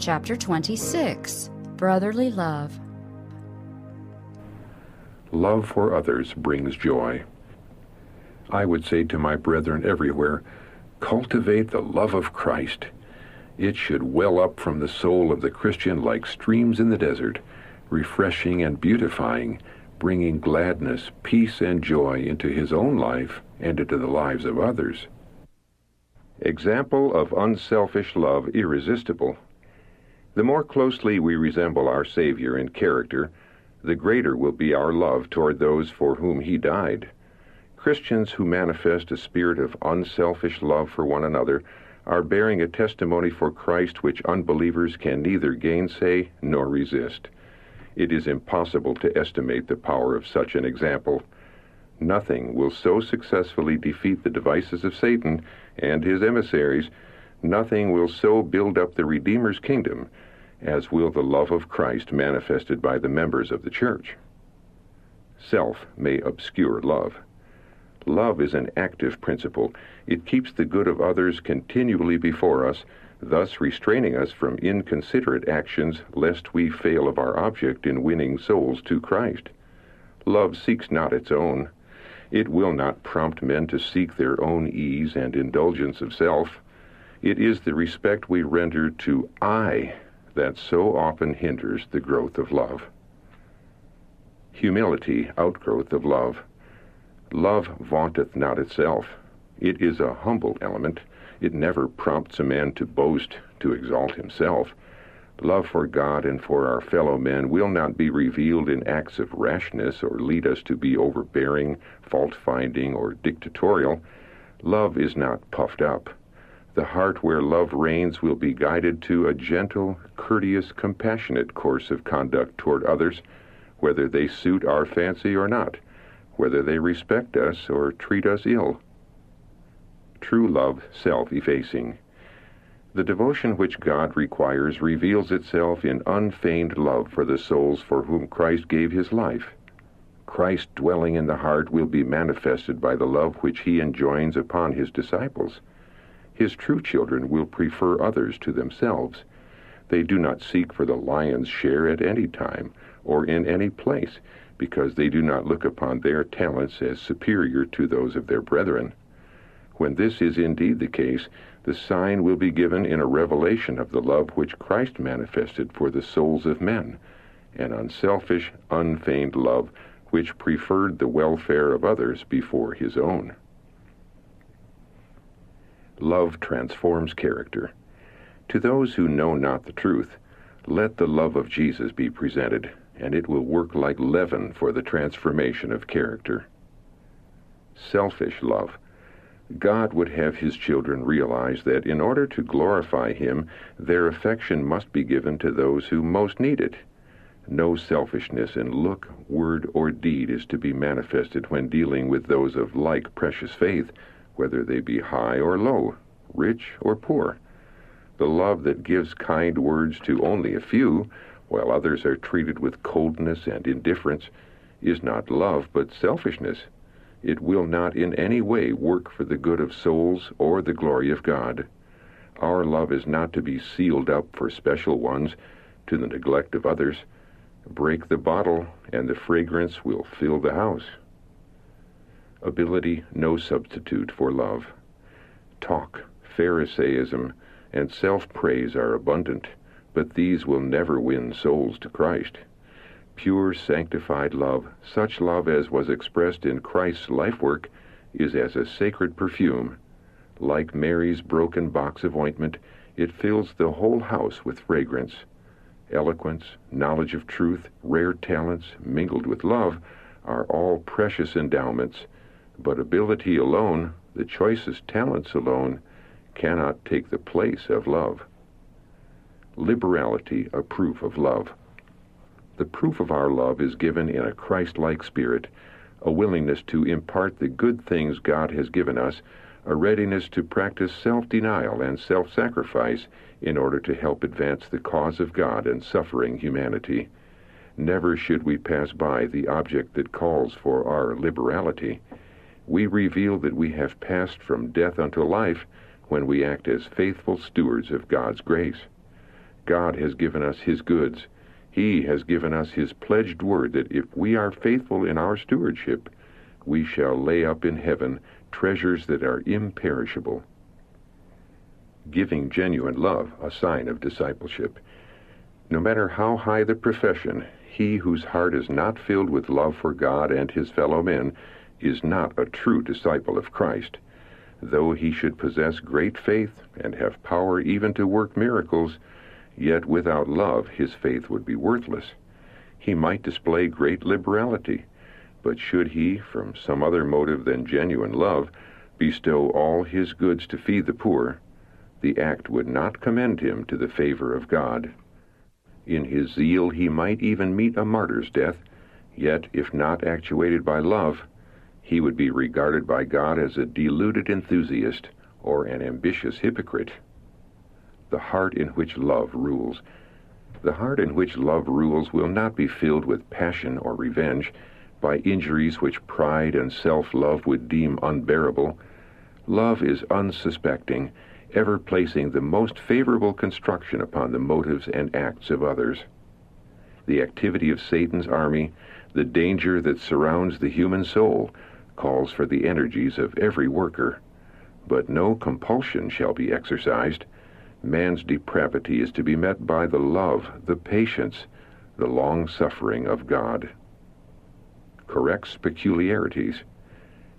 Chapter 26, Brotherly Love. Love for others brings joy. I would say to my brethren everywhere, cultivate the love of Christ. It should well up from the soul of the Christian like streams in the desert, refreshing and beautifying, bringing gladness, peace, and joy into his own life and into the lives of others. Example of unselfish love irresistible. The more closely we resemble our Savior in character, the greater will be our love toward those for whom he died. Christians who manifest a spirit of unselfish love for one another are bearing a testimony for Christ which unbelievers can neither gainsay nor resist. It is impossible to estimate the power of such an example. Nothing will so successfully defeat the devices of Satan and his emissaries, nothing will so build up the Redeemer's kingdom, as will the love of Christ manifested by the members of the church. Self may obscure love. Love is an active principle. It keeps the good of others continually before us, thus restraining us from inconsiderate actions lest we fail of our object in winning souls to Christ. Love seeks not its own. It will not prompt men to seek their own ease and indulgence of self. It is the respect we render to I that so often hinders the growth of love. Humility, outgrowth of love. Love vaunteth not itself. It is a humble element. It never prompts a man to boast, to exalt himself. Love for God and for our fellow men will not be revealed in acts of rashness or lead us to be overbearing, fault-finding, or dictatorial. Love is not puffed up. The heart where love reigns will be guided to a gentle, courteous, compassionate course of conduct toward others, whether they suit our fancy or not, whether they respect us or treat us ill. True love, self-effacing. The devotion which God requires reveals itself in unfeigned love for the souls for whom Christ gave his life. Christ dwelling in the heart will be manifested by the love which he enjoins upon his disciples. His true children will prefer others to themselves. They do not seek for the lion's share at any time or in any place, because they do not look upon their talents as superior to those of their brethren. When this is indeed the case, the sign will be given in a revelation of the love which Christ manifested for the souls of men, an unselfish, unfeigned love which preferred the welfare of others before his own. Love transforms character. To those who know not the truth, let the love of Jesus be presented, and it will work like leaven for the transformation of character. Selfish love. God would have his children realize that in order to glorify him, their affection must be given to those who most need it. No selfishness in look, word, or deed is to be manifested when dealing with those of like precious faith, whether they be high or low, rich or poor. The love that gives kind words to only a few, while others are treated with coldness and indifference, is not love but selfishness. It will not in any way work for the good of souls or the glory of God. Our love is not to be sealed up for special ones, to the neglect of others. Break the bottle, and the fragrance will fill the house. Ability no substitute for love. Talk, Pharisaism, and self-praise are abundant, but these will never win souls to Christ. Pure, sanctified love, such love as was expressed in Christ's life work, is as a sacred perfume. Like Mary's broken box of ointment, it fills the whole house with fragrance. Eloquence, knowledge of truth, rare talents, mingled with love, are all precious endowments, but ability alone, the choicest talents alone, cannot take the place of love. Liberality, a proof of love. The proof of our love is given in a Christ-like spirit, a willingness to impart the good things God has given us, a readiness to practice self-denial and self-sacrifice in order to help advance the cause of God and suffering humanity. Never should we pass by the object that calls for our liberality. We reveal that we have passed from death unto life when we act as faithful stewards of God's grace. God has given us his goods. He has given us his pledged word that if we are faithful in our stewardship, we shall lay up in heaven treasures that are imperishable. Giving genuine love, a sign of discipleship. No matter how high the profession, he whose heart is not filled with love for God and his fellow men is not a true disciple of Christ. Though he should possess great faith and have power even to work miracles, yet without love his faith would be worthless. He might display great liberality, but should he, from some other motive than genuine love, bestow all his goods to feed the poor, the act would not commend him to the favor of God. In his zeal he might even meet a martyr's death, yet if not actuated by love, he would be regarded by God as a deluded enthusiast or an ambitious hypocrite. The heart in which love rules. The heart in which love rules will not be filled with passion or revenge, by injuries which pride and self-love would deem unbearable. Love is unsuspecting, ever placing the most favorable construction upon the motives and acts of others. The activity of Satan's army, the danger that surrounds the human soul, calls for the energies of every worker. But no compulsion shall be exercised. Man's depravity is to be met by the love, the patience, the long-suffering of God. Corrects peculiarities.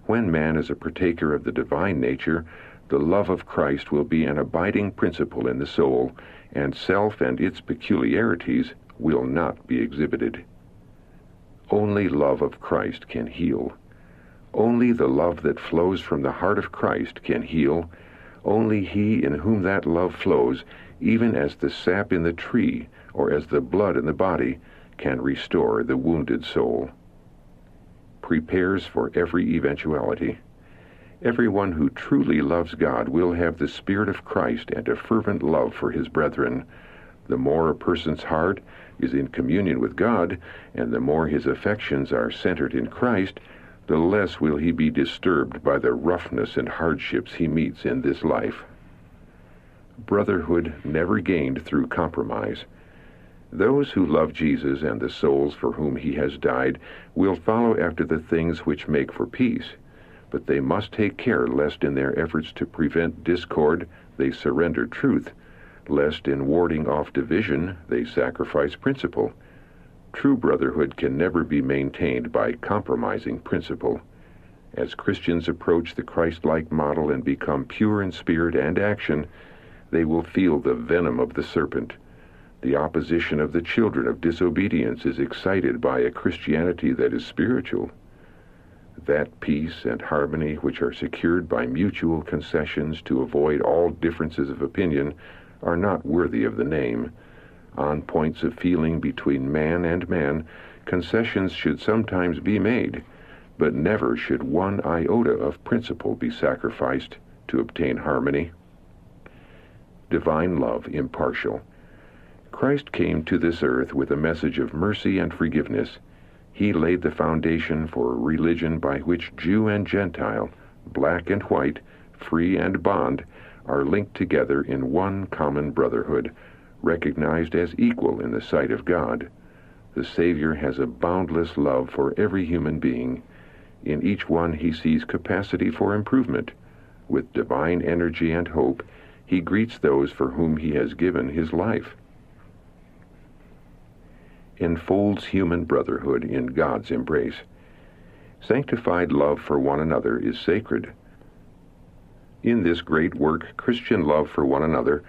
When man is a partaker of the divine nature, the love of Christ will be an abiding principle in the soul, and self and its peculiarities will not be exhibited. Only love of Christ can heal. Only the love that flows from the heart of Christ can heal. Only he in whom that love flows, even as the sap in the tree or as the blood in the body, can restore the wounded soul. Prepares for every eventuality. Everyone who truly loves God will have the Spirit of Christ and a fervent love for his brethren. The more a person's heart is in communion with God, and the more his affections are centered in Christ, the less will he be disturbed by the roughness and hardships he meets in this life. Brotherhood never gained through compromise. Those who love Jesus and the souls for whom he has died will follow after the things which make for peace, but they must take care lest in their efforts to prevent discord they surrender truth, lest in warding off division they sacrifice principle. True brotherhood can never be maintained by compromising principle. As Christians approach the Christ-like model and become pure in spirit and action, they will feel the venom of the serpent. The opposition of the children of disobedience is excited by a Christianity that is spiritual. That peace and harmony which are secured by mutual concessions to avoid all differences of opinion are not worthy of the name. On points of feeling between man and man, concessions should sometimes be made, but never should one iota of principle be sacrificed to obtain harmony. Divine love, impartial. Christ came to this earth with a message of mercy and forgiveness. He laid the foundation for a religion by which Jew and Gentile, black and white, free and bond, are linked together in one common brotherhood, recognized as equal in the sight of God. The Savior has a boundless love for every human being. In each one he sees capacity for improvement. With divine energy and hope, he greets those for whom he has given his life. Enfolds human brotherhood in God's embrace. Sanctified love for one another is sacred. In this great work, Christian love for one another,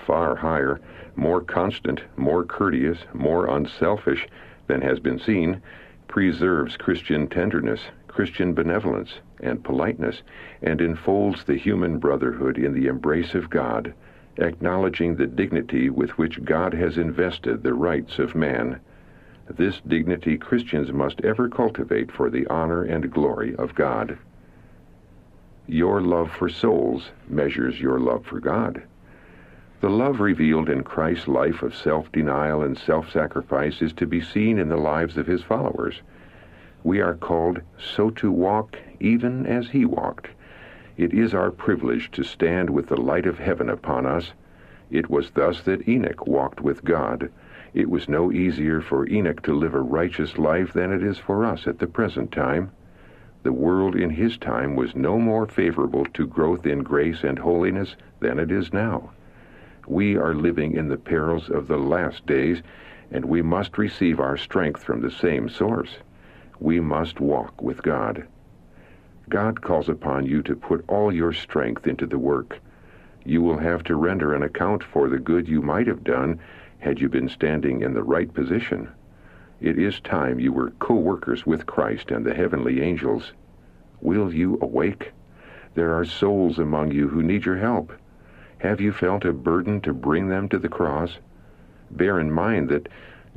far higher, more constant, more courteous, more unselfish than has been seen, preserves Christian tenderness, Christian benevolence, and politeness, and enfolds the human brotherhood in the embrace of God, acknowledging the dignity with which God has invested the rights of man. This dignity Christians must ever cultivate for the honor and glory of God. Your love for souls measures your love for God. The love revealed in Christ's life of self-denial and self-sacrifice is to be seen in the lives of his followers. We are called so to walk even as he walked. It is our privilege to stand with the light of heaven upon us. It was thus that Enoch walked with God. It was no easier for Enoch to live a righteous life than it is for us at the present time. The world in his time was no more favorable to growth in grace and holiness than it is now. We are living in the perils of the last days, and we must receive our strength from the same source. We must walk with God. God calls upon you to put all your strength into the work. You will have to render an account for the good you might have done had you been standing in the right position. It is time you were co-workers with Christ and the heavenly angels. Will you awake? There are souls among you who need your help. Have you felt a burden to bring them to the cross? Bear in mind that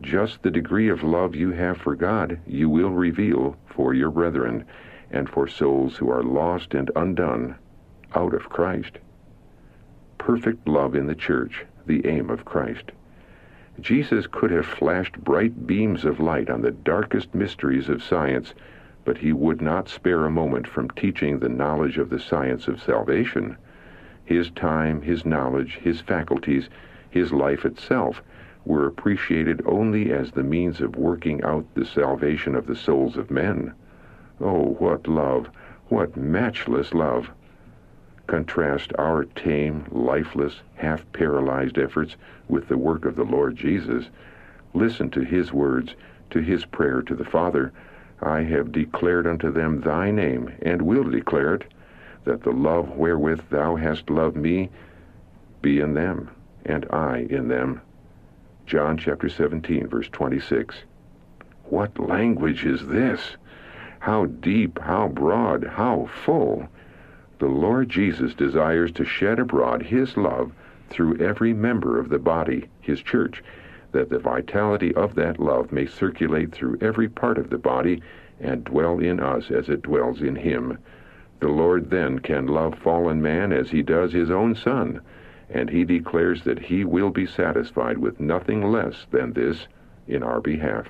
just the degree of love you have for God, you will reveal for your brethren and for souls who are lost and undone out of Christ. Perfect love in the church, the aim of Christ. Jesus could have flashed bright beams of light on the darkest mysteries of science, but he would not spare a moment from teaching the knowledge of the science of salvation. His time, his knowledge, his faculties, his life itself were appreciated only as the means of working out the salvation of the souls of men. Oh, what love! What matchless love! Contrast our tame, lifeless, half-paralyzed efforts with the work of the Lord Jesus. Listen to his words, to his prayer to the Father. I have declared unto them thy name, and will declare it, that the love wherewith thou hast loved me be in them, and I in them. John chapter 17, verse 26. What language is this? How deep, how broad, how full! The Lord Jesus desires to shed abroad his love through every member of the body, his church, that the vitality of that love may circulate through every part of the body and dwell in us as it dwells in him. The Lord then can love fallen man as he does his own Son, and he declares that he will be satisfied with nothing less than this in our behalf.